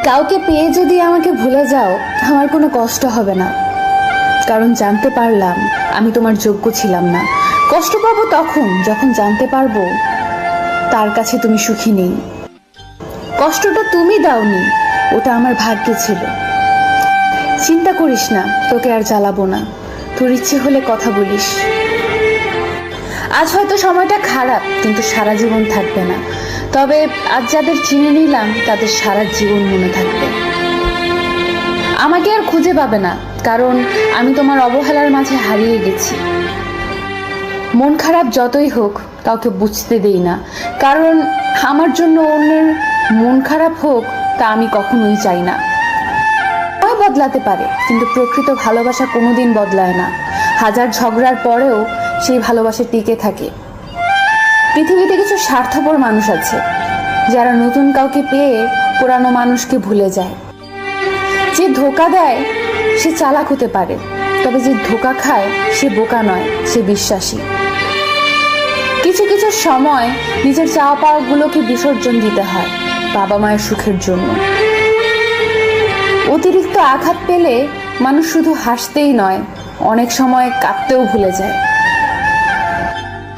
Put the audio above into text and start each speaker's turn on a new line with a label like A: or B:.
A: কাউকে পেয়ে যদি আমাকে ভুলে যাও, আমার কোনো কষ্ট হবে না, কারণ জানতে পারলাম আমি তোমার যোগ্য ছিলাম না। কষ্ট পাবো তখন যখন জানতে পারবো তার কাছে তুমি সুখী নেই। কষ্টটা তুমি দাওনি, ওটা আমার ভাগ্যে ছিল। চিন্তা করিস না, তোকে আর জ্বালাবো না। তোর ইচ্ছে হলে কথা বলিস। আজ হয়তো সময়টা খারাপ, কিন্তু সারা জীবন থাকবে না। তবে আজ যাদের চিনে নিলাম তাদের সারা জীবন মনে থাকবে। আমাকে আর খুঁজে পাবে না, কারণ আমি তোমার অবহেলার মাঝে হারিয়ে গেছি। মন খারাপ যতই হোক কাউকে বুঝতে দেই না, কারণ আমার জন্য অন্যের মন খারাপ হোক তা আমি কখনোই চাই না। সময় বদলাতে পারে, কিন্তু প্রকৃত ভালোবাসা কোনোদিন বদলায় না। হাজার ঝগড়ার পরেও সেই ভালোবাসা টিকে থাকে। পৃথিবীতে কিছু স্বার্থপর মানুষ আছে যারা নতুন কাউকে পেয়ে পুরানো মানুষকে ভুলে যায়। যে ধোঁকা দেয় সে চালাক হতে পারে, তবে যে ধোঁকা খায় সে বোকা নয়, সে বিশ্বাসী। কিছু কিছু সময় নিজের চাওয়া পাওয়াগুলোকে বিসর্জন দিতে হয় বাবা মায়ের সুখের জন্য। অতিরিক্ত আঘাত পেলে মানুষ শুধু হাসতেই নয়, অনেক সময় কাঁদতেও ভুলে যায়।